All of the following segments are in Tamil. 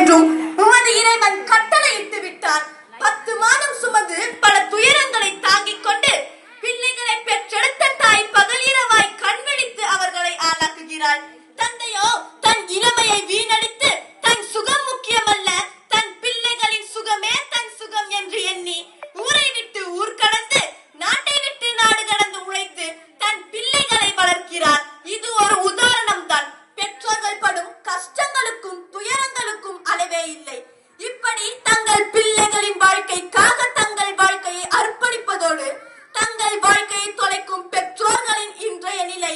என்றும் உமது இறைவன் கட்டளையிட்டு விட்டார். 10 மாதம் சுமந்து பல துயரங்களை தாங்கிக் கொண்டு பிள்ளைகளை பெற்றெடுத்த தாய் பகல் இரவாய் கண் விழித்து அவர்களை ஆளாக்குகிறாள். தந்தையோ தன் இளமையை வீணடித்து தன் சுகம் முக்கியமல்ல, தன் பிள்ளைகளின் சுகமே தன் சுகம் என்று எண்ணி ஊரை விட்டு ஊர் கடந்து நாட்டை விட்டு நாடு கடந்து உழைத்து தன் பிள்ளைகளை வளர்க்கிறார். இது ஒரு உதாரணம் தான். பெற்றோர்கள் படும் கஷ்டங்களுக்கும் துயரங்களுக்கும் அளவே இல்லை. இப்படி தங்கள் பிள்ளைகளின் வாழ்க்கைக்காக தங்கள் வாழ்க்கையை அர்ப்பணிப்பதோடு தங்கள் வாழ்க்கையை தொலைக்கும் பெற்றோர்களின் இன்றைய நிலை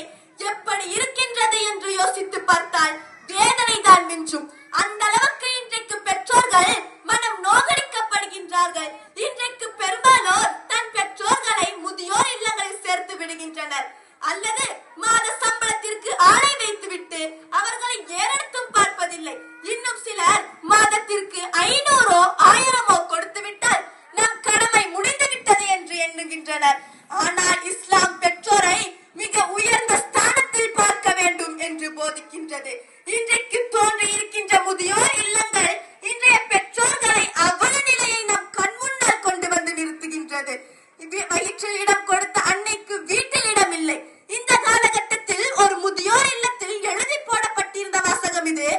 எப்படி இருக்கின்றது என்று யோசித்து பார்த்தால் வேதனை தான் மிஞ்சும். அந்த அளவுக்கு இன்றைக்கு பெற்றோர்கள் மனம் நோகடிக்கப்படுகின்றார்கள். இன்றைக்கு பெரும்பாலோர் தன் பெற்றோர்களை முதியோர் இல்லங்களில் சேர்த்து விடுகின்றனர், அல்லது மாத சம்பளத்திற்கு ஆளை வைத்துவிட்டு அவர்களை ஏறெடுத்தும் பார்ப்பதில்லை. இன்னும் சிலர் மாதத்திற்கு 500 1000 கொடுத்து விட்டால் நம் கடமை முடிந்து விட்டது என்று எண்ணுகின்றனர். ஆனால் இஸ்லாம் பெற்றோரை மிக உயர்ந்த ஸ்தானத்தில் பார்க்க வேண்டும் என்று போதிக்கின்றது. இன்றைக்கு தோன்றி இருக்கின்ற முதியோர் இல்லங்கள் இன்றைய பெற்றோர்களை அவல நிலையை நம் கண் முன்னால் கொண்டு வந்து நிறுத்துகின்றது. வயிற்றில் இடம் கொடுத்த அன்னைக்கு வீட்டில் இடம் இல்லை. இந்த காலகட்டத்தில் ஒரு முதியோர் இல்லத்தில் எழுதி போடப்பட்டிருந்த வாசகம் இது: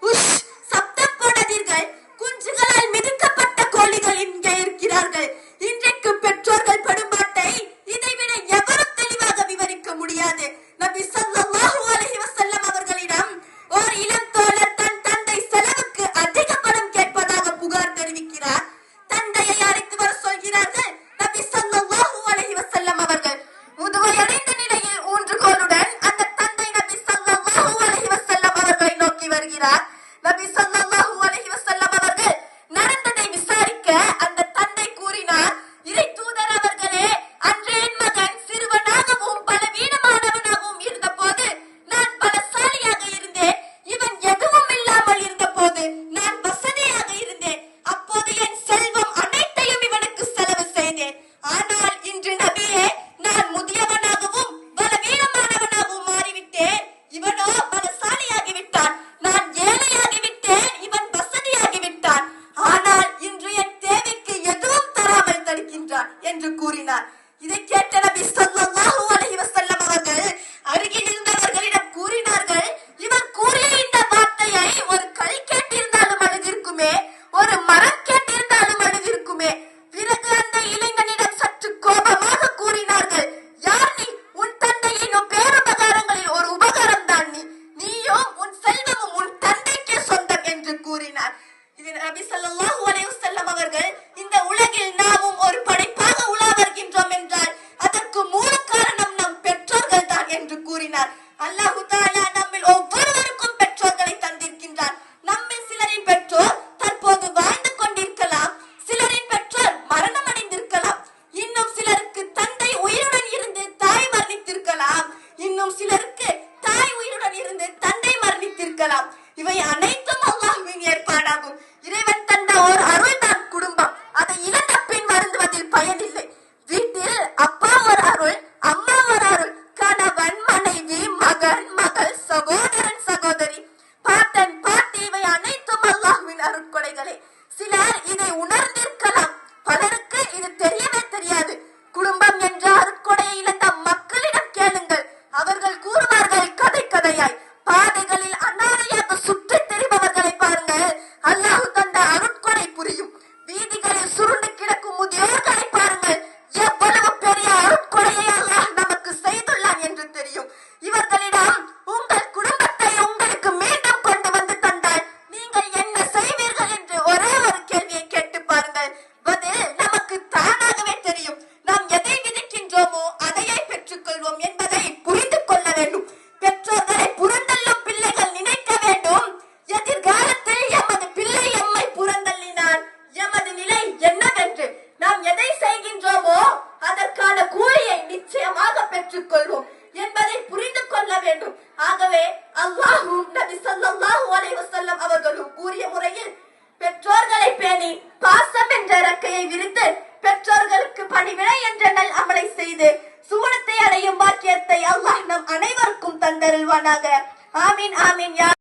உஷ், சப்தம் போடாதீர்கள், குஞ்சுகளால் மிதிக்கப்பட்ட கோழிகள் இங்கே இருக்கிறார்கள். இன்றைக்கு பெற்றோர்கள் படும்பாட்டை இதைவிட எவரும் தெளிவாக விவரிக்க முடியாது. நபி ஸல்லல்லாஹு அலைஹி வஸல்லம் அவர்களிடம் ஒரு இளம் தோழர் தன் தந்தை செலவுக்கு அதிக பணம் கேட்பதாக புகார் தெரிவிக்கிறார். தந்தையை அழைத்து வர சொல்கிறார்கள். நபி ஸல்லல்லாஹு அலைஹி வஸல்லம் அவர்கள் முதுமையடைந்த நிலையில் ஊன்றுகோலுடன் அந்த தந்தை நபி ஸல்லல்லாஹு அலைஹி வஸல்லம் அவர்களை நோக்கி வருகிறார். நபி ஸல்லல்லாஹு அலைஹி வஸல்லம் அவர்கள் நடந்ததை விசாரிக்க அந்த தந்தை கூறினார்: இறை தூதர் அவர்களே, அன்று என் மகன் சிறுவனாகவும் பலவீனமானவனாகவும் இருந்த போது நான் பலசாலியாக இருந்தேன். இவன் எதுவும் இல்லாமல் இருந்த போது நான் வசதியாக இருந்தேன். அப்போது என் செல்வம் அனைத்தையும் இவனுக்கு செலவு செய்தேன். ஆனால் இன்று நபியே, நான் முதியவனாகவும் பலவீனமானவனாகவும் மாறிவிட்டேன். இவனோ பலசாலியாகிவிட்டான். நான் ஏழையாகிவிட்டேன். இவன் வசதியாகிவிட்டான். ஆனால் இன்று என் தேவைக்கு எதுவும் தராமல் தடுக்கின்றான் என்று கூறினார். இதை கேட்ட நபி ஸல்லல்லாஹு அலைஹி வஸல்லம் அவர்கள் அருகில் இருந்தவர்களிடம் கூறினார்கள்: இவர் கூறிய இந்த வார்த்தையை ஒரு கல் கேட்டிருந்தாலும் அழுதிருக்குமே, ஒரு மரம் கேட்டிருந்தாலும் அழுதிருக்குமே. பிறகு அந்த இளைஞனிடம் சற்று கோபமாக கூறினார்கள்: யார் நீ? உன் தந்தையின் பேருபகாரங்களில் ஒரு உபகாரம் தான் நீயும் உன் செல்வமும் உன் தந்தைக்கே சொந்தம் என்று கூறினார். இது நபி ஸல்லல்லாஹு அலைஹி வஸல்லம் அவர்கள் இந்த உலகில் நாமும் ஒரு படைப்பாக உலா வருகின்றோம் என்றால் அதற்கு மூல காரணம் நம் பெற்றோர்கள் தான் என்று கூறினார். அல்லாஹ் தஆலா நம்மில் ஒவ்வொருவருக்கும் பெற்றோர்களை தந்திருக்கின்றார். நம்மில் சிலரின் பெற்றோர் தற்போது வாழ்ந்து கொண்டிருக்கலாம், சிலரின் பெற்றோர் மரணம் அடைந்திருக்கலாம், இன்னும் சிலருக்கு தந்தை உயிருடன் இருந்து தாய் மரணித்திருக்கலாம், இன்னும் சிலருக்கு தாய் உயிருடன் இருந்து தந்தை மரணித்திருக்கலாம். இவை அனைத்தும் அல்லாஹ்வின் ஏற்பாடாகும். இறைவன் தந்த ஒரு அருள் தான் குடும்பம். அதை இழந்த பின் வருந்துவதில் பயனில்லை. வீட்டில் அப்பா ஒரு அருள், அம்மா ஒரு அருள், கணவன் மனைவி, மகன் மகள், சகோதரன் சகோதரி, பாட்டன் பாட்டி, இவை அனைத்தும் அல்லாஹ்வின் அருட்கொடைகளே. சிலர் இதை உணர்ந்திருக்க